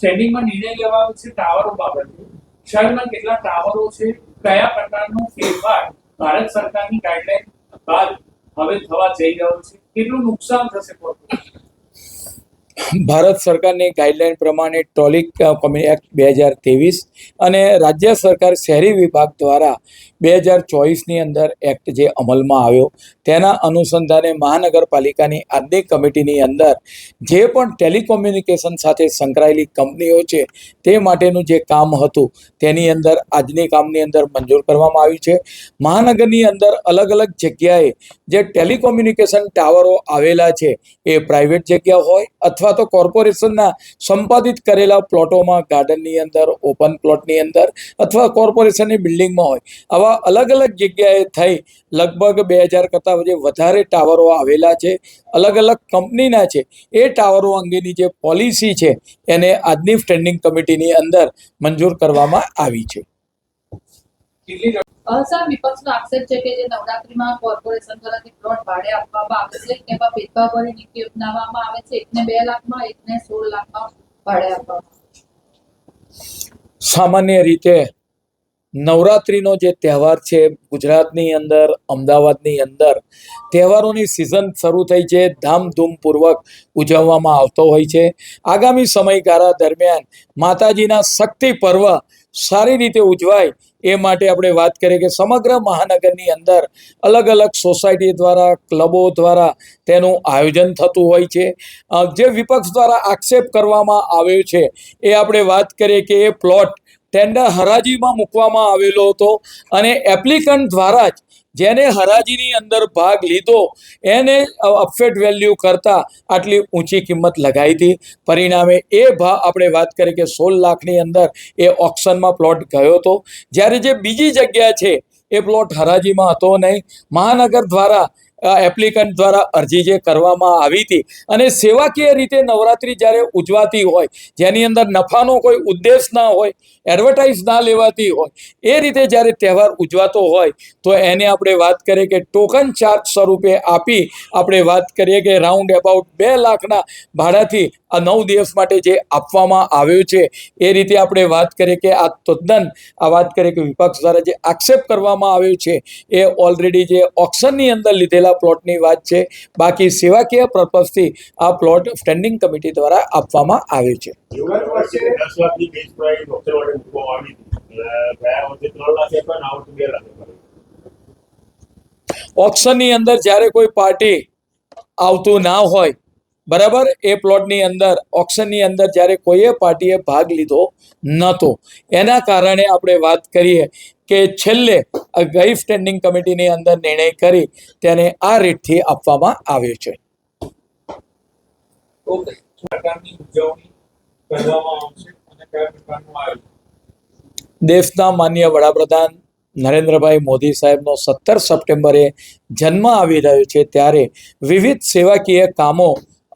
સ્ટેન્ડિંગમાં નિર્ણય લેવાયો છે ટાવરો બાબતે. શહેરમાં કેટલા ટાવરો છે, કયા પ્રકારનો ફેરફાર ભારત સરકારની ગાઈડલાઈન બાદ હવે થવા જઈ રહ્યો છે, કેટલું નુકસાન થશે કોર્પોરેશન? ભારત સરકારની ગાઈડલાઈન પ્રમાણે ટ્રોલિક એક્ટ 2023 અને રાજ્ય સરકાર શહેરી વિભાગ દ્વારા 2024ની અંદર એક્ટ જે અમલમાં આવ્યો તેના અનુસંધાને મહાનગરપાલિકાની આજની કમિટીની અંદર જે પણ ટેલિકોમ્યુનિકેશન સાથે સંકળાયેલી કંપનીઓ છે તે માટેનું જે કામ હતું તેની અંદર આજની કામની અંદર મંજૂર કરવામાં આવ્યું છે. મહાનગરની અંદર અલગ અલગ જગ્યાએ જે ટેલિકોમ્યુનિકેશન ટાવરો આવેલા છે એ પ્રાઇવેટ જગ્યા હોય અથવા તો કોર્પોરેશનના સંપાદિત કરેલા પ્લોટોમાં, ગાર્ડનની અંદર, ઓપન પ્લોટની અંદર અથવા કોર્પોરેશનની બિલ્ડિંગમાં હોય, આવા અલગ અલગ જગ્યાએ થઈ લગભગ 2000 કરતાં વધારે ટાવરો આવેલા છે, અલગ અલગ કંપનીના છે. એ ટાવરો અંગેની જે પોલિસી છે એને આજની સ્ટેન્ડિંગ કમિટીની અંદર મંજૂર કરવામાં આવી છે. સર, વિપક્ષનો આક્ષેપ છે કે જે નવરાત્રીમાં કોર્પોરેશન દ્વારા પ્લોટ ભાડે આપવામાં આવે છે તેમાં ભેદભાવભરી નીતિ અપનાવવામાં આવે છે. એકને 2 લાખમાં, એકને 16 લાખમાં ભાડે આપવામાં આવે છે. સામાન્ય રીતે નવરાત્રિનો જે તહેવાર છે ગુજરાતની અંદર, અમદાવાદની અંદર તહેવારોની સિઝન શરૂ થઈ છે, ધામધૂમપૂર્વક ઉજવવામાં આવતો હોય છે. આગામી સમયગાળા દરમિયાન માતાજીના શક્તિ પર્વ સારી રીતે ઉજવાય એ માટે આપણે વાત કરીએ કે સમગ્ર મહાનગરની અંદર અલગ અલગ સોસાયટી દ્વારા, ક્લબો દ્વારા તેનું આયોજન થતું હોય છે. જે વિપક્ષ દ્વારા આક્ષેપ કરવામાં આવ્યો છે એ આપણે વાત કરીએ કે એ પ્લોટ ટેન્ડર હરાજીમાં મૂકવામાં આવેલો હતો અને એપ્લિકન્ટ દ્વારા જ જેને હરાજીની અંદર ભાગ લીધો એને અપફેટ વેલ્યુ કરતાં આટલી ઊંચી કિંમત લગાવી હતી. પરિણામે એ ભાવ આપણે વાત કરીએ કે 16 લાખની અંદર એ ઓક્શનમાં પ્લોટ ગયો હતો. જ્યારે જે બીજી જગ્યા છે એ પ્લોટ હરાજીમાં હતો નહીં. મહાનગર દ્વારા એપ્લિકન્ટ દ્વારા અરજી જે કરવામાં આવી હતી અને સેવાકીય રીતે નવરાત્રિ જ્યારે ઉજવાતી હોય, જેની અંદર નફાનો કોઈ ઉદ્દેશ ના હોય, એડવર્ટાઇઝ ના લેવાતી હોય, એ રીતે જ્યારે તહેવાર ઉજવાતો હોય તો એને આપણે વાત કરીએ કે ટોકન ચાર્જ સ્વરૂપે આપી આપણે વાત કરીએ કે રાઉન્ડ અબાઉટ 2 લાખના ભાડાથી આ 9 દિવસ માટે જે આપવામાં આવ્યું છે એ રીતે આપણે વાત કરીએ કે આ તદ્દન આ વાત કરીએ કે વિપક્ષ દ્વારા જે આક્ષેપ કરવામાં આવ્યો છે એ ઓલરેડી જે ઓક્શનની અંદર લીધેલા પ્લોટની વાત છે. બાકી સેવાકીય પર્પઝથી આ પ્લોટ સ્ટેન્ડિંગ કમિટી દ્વારા આપવામાં આવ્યો છે. ઓક્શનની અંદર જ્યારે કોઈ પાર્ટી આવતું ના હોય, બરાબર, એ પ્લોટની અંદર ઓક્શનની અંદર જ્યારે કોઈએ પાર્ટીએ ભાગ લીધો નહોતો, એના કારણે આપણે વાત કરીએ કે છેલ્લે ગઈ સ્ટેન્ડિંગ કમિટીની અંદર નિર્ણય કરી તેને આ રેટથી આપવામાં આવ્યો છે. દેશના માનનીય વડાપ્રધાન નરેન્દ્રભાઈ મોદી સાહેબનો 17 સપ્ટેમ્બરે જન્મ આવી રહ્યો છે ત્યારે વિવિધ સેવાકીય કામો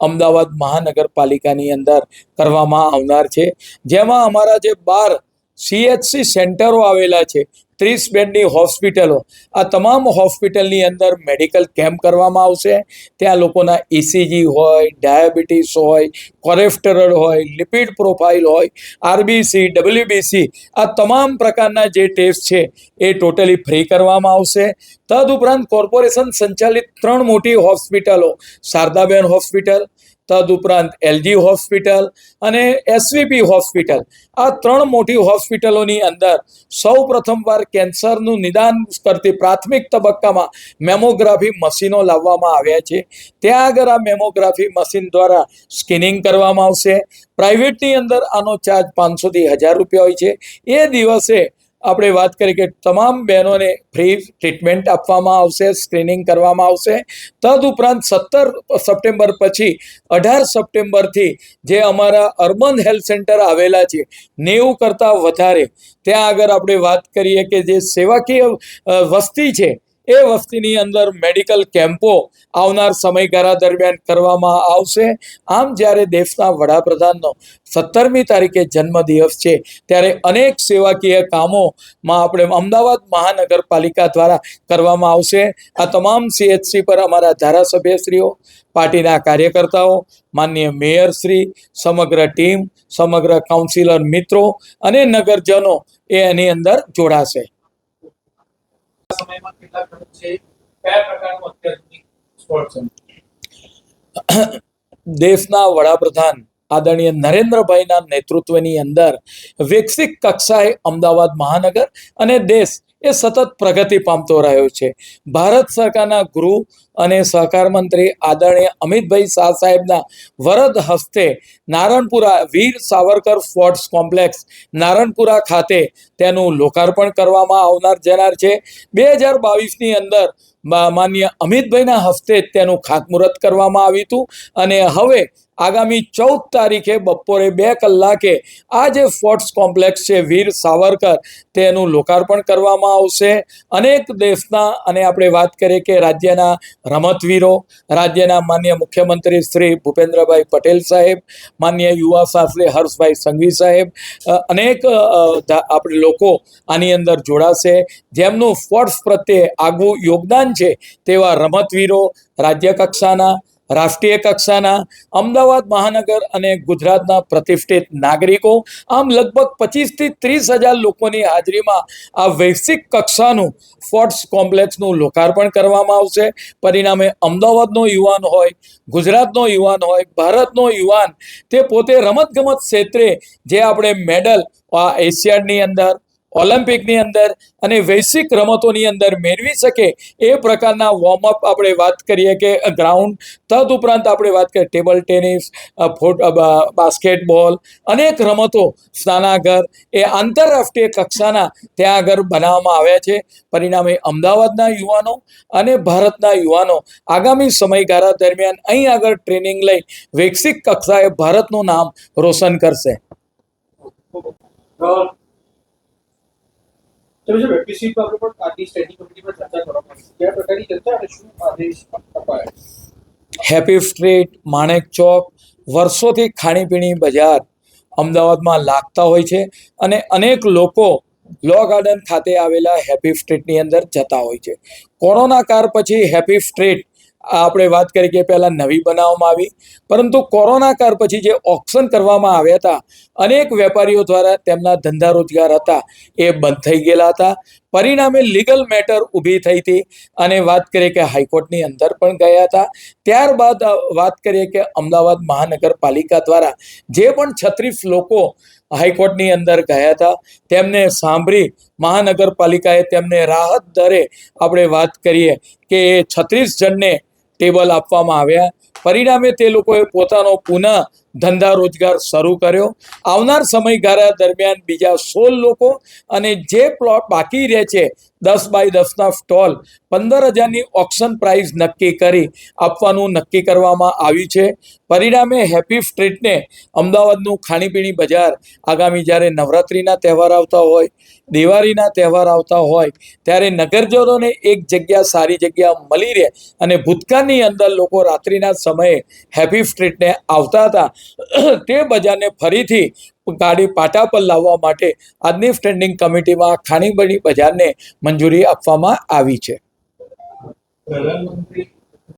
અમદાવાદ મહાનગરપાલિકાની અંદર કરવામાં આવનાર છે. જેમાં અમારા જે 12 CHC સેન્ટરો આવેલા છે, 30 બેડની હોસ્પિટલો, આ તમામ હોસ્પિટલની અંદર મેડિકલ કેમ્પ કરવામાં આવશે. ત્યાં લોકોના ECG હોય, ડાયાબિટીસ હોય, કોલેસ્ટેરોલ હોય, લિપિડ પ્રોફાઇલ હોય, RBC, WBC, આ તમામ પ્રકારના જે ટેસ્ટ છે એ ટોટલી ફ્રી કરવામાં આવશે. તદુપરાંત કોર્પોરેશન સંચાલિત 3 મોટી હોસ્પિટલો, શારદાબેન હોસ્પિટલ, તદુપરાંત LG હોસ્પિટલ અને SVP હોસ્પિટલ, આ 3 મોટી હોસ્પિટલોની અંદર સૌ પ્રથમવાર કેન્સરનું નિદાન કરતી પ્રાથમિક તબક્કામાં મેમોગ્રાફી મશીનો લાવવામાં આવ્યા છે. ત્યાં આગળ આ મેમોગ્રાફી મશીન દ્વારા સ્કેનિંગ કરવામાં આવશે. પ્રાઇવેટની અંદર આનો ચાર્જ 500 થી 1000 રૂપિયા હોય છે. એ દિવસે આપણે વાત કરીએ કે તમામ બહેનોને ફ્રી ટ્રીટમેન્ટ આપવામાં આવશે, સ્ક્રીનિંગ કરવામાં આવશે. તદુપરાંત 17 સપ્ટેમ્બર પછી 18 સપ્ટેમ્બરથી જે અમારા અર્બન હેલ્થ સેન્ટર આવેલા છે 90 કરતાં વધારે, ત્યાં આગળ આપણે વાત કરીએ કે જે સેવાકીય વસ્તી છે એ વસ્તીની અંદર મેડિકલ કેમ્પો આવનાર સમયગાળા દરમિયાન કરવામાં આવશે. આમ જ્યારે દેશના વડાપ્રધાનનો 17મી તારીખે જન્મદિવસ છે ત્યારે અનેક સેવાકીય કામોમાં આપણે અમદાવાદ મહાનગરપાલિકા દ્વારા કરવામાં આવશે. આ તમામ CHC પર અમારા ધારાસભ્યશ્રીઓ, પાર્ટીના કાર્યકર્તાઓ, માનનીય મેયરશ્રી, સમગ્ર ટીમ, સમગ્ર કાઉન્સિલર મિત્રો અને નગરજનો એની અંદર જોડાશે. સમયમાં કેટલા ખર્ચ છે, કયા પ્રકારનું અત્યાધુનિક સ્પોર્ટ છે? દેશના વડાપ્રધાન આદરણીય નરેન્દ્રભાઈના નેતૃત્વની અંદર વિકસિત કક્ષાએ અમદાવાદ મહાનગર અને દેશ એ સતત પ્રગતિ પામતો રહ્યો છે. ભારત સરકારના ગૃહ અને સહકાર મંત્રી આદરણીય અમિતભાઈ શાહ સાહેબના વરદ હસ્તે નારણપુરા વીર સાવરકર સ્પોર્ટ્સ કોમ્પ્લેક્સ નારણપુરા ખાતે તેનું લોકાર્પણ કરવામાં જનાર છે. 2022ની અંદર માનનીય અમિતભાઈના હસ્તે તેનું ખાતમુહૂર્ત કરવામાં આવ્યું હતું અને હવે આગામી 14 તારીખે બપોરે 2 કલાકે આ જે સ્પોર્ટ્સ કોમ્પ્લેક્સ છે વીર સાવરકર તેનું લોકાર્પણ કરવામાં આવશે. અનેક દેશના અને આપણે વાત કરીએ કે રાજ્યના રમતવીરો, રાજ્યના માનનીય મુખ્યમંત્રી શ્રી ભૂપેન્દ્રભાઈ પટેલ સાહેબ, માનનીય યુવા શાસ્ત્રી હર્ષભાઈ સંઘવી સાહેબ, અનેક આપણે લોકો આની અંદર જોડાશે. જેમનું સ્પોર્ટ્સ પ્રત્યે આગવું યોગદાન છે તેવા રમતવીરો, રાજ્ય કક્ષાના, રાષ્ટ્રીય કક્ષાના, અમદાવાદ મહાનગર અને ગુજરાતના પ્રતિષ્ઠિત નાગરિકો, આમ લગભગ 25થી 30,000 લોકોની હાજરીમાં આ વૈશ્વિક કક્ષાનું સ્પોર્ટ્સ કોમ્પ્લેક્સનું લોકાર્પણ કરવામાં આવશે. પરિણામે અમદાવાદનો યુવાન હોય, ગુજરાતનો યુવાન હોય, ભારતનો યુવાન તે પોતે રમતગમત ક્ષેત્રે જે આપણે મેડલ એશિયાડની અંદર, ઓલિમ્પિકની અંદર અને વૈશ્વિક રમતોની અંદર મેળવી શકે એ પ્રકારના વોર્મઅપ આપણે વાત કરીએ કે ગ્રાઉન્ડ, તદુપરાંત આપણે વાત કરીએ ટેબલ ટેનિસ, બાસ્કેટબોલ, અનેક રમતો સ્નાનાગર એ આંતરરાષ્ટ્રીય કક્ષાના ત્યાં આગળ બનાવવામાં આવ્યા છે. પરિણામે અમદાવાદના યુવાનો અને ભારતના યુવાનો આગામી સમયગાળા દરમિયાન અહીં આગળ ટ્રેનિંગ લઈ વૈશ્વિક કક્ષાએ ભારતનું નામ રોશન કરશે. એપિસોડ પર આપણે પણ આની સ્ટેન્ડિંગ કમિટી પર ચર્ચા કરવામાં આવી. કયા પ્રકારની ચર્ચા અને શું આદેશ અપાયા? હેપી સ્ટ્રીટ, માણેક ચોક, વર્ષોથી ખાણીપીણી બજાર અમદાવાદમાં લાગતા હોય છે અને અનેક લોકો લો ગાર્ડન ખાતે આવેલા હેપી સ્ટ્રીટની અંદર જતા હોય છે. કોરોના કાળ પછી હેપી સ્ટ્રીટ આપણે વાત કરી કે પહેલાં નવી બનાવવામાં આવી, પરંતુ કોરોના કાળ પછી જે ઓક્શન કરવામાં આવ્યા હતા અનેક વેપારીઓ દ્વારા તેમના ધંધા રોજગાર હતા એ બંધ થઈ ગયેલા હતા. પરિણામે લીગલ મેટર ઊભી થઈ હતી અને વાત કરીએ કે હાઈકોર્ટની અંદર પણ ગયા હતા. ત્યારબાદ વાત કરીએ કે અમદાવાદ મહાનગરપાલિકા દ્વારા જે પણ 36 લોકો હાઈકોર્ટની અંદર ગયા હતા તેમને સાંભળી મહાનગરપાલિકાએ તેમને રાહત દરે આપણે વાત કરીએ કે 36 જણને ટેબલ આપવામાં આવ્યા. પરિણામે તે લોકોએ પોતાનો પુનઃ ધંધા રોજગાર શરૂ કર્યો. આવનાર સમયગાળા દરમિયાન બીજા 16 લોકો અને જે પ્લોટ બાકી રહે છે 10 બાય 10ના સ્ટોલ 15,000ની ઓક્શન પ્રાઇસ નક્કી કરી આપવાનું નક્કી કરવામાં આવ્યું છે. પરિણામે હેપી સ્ટ્રીટને અમદાવાદનું ખાણીપીણી બજાર આગામી જ્યારે નવરાત્રિના તહેવાર આવતા હોય, દિવાળીના તહેવાર આવતા હોય ત્યારે નગરજનોને એક જગ્યા, સારી જગ્યા મળી રહે અને ભૂતકાળની અંદર લોકો રાત્રિના સમયે હેપી સ્ટ્રીટને આવતા હતા તે બજારને ફરીથી ગાડી પાટા પર લાવવા માટે આજની સ્ટેન્ડિંગ કમિટીમાં ખાણીપીણી બજારને મંજૂરી આપવામાં આવી છે. પ્રધાનમંત્રી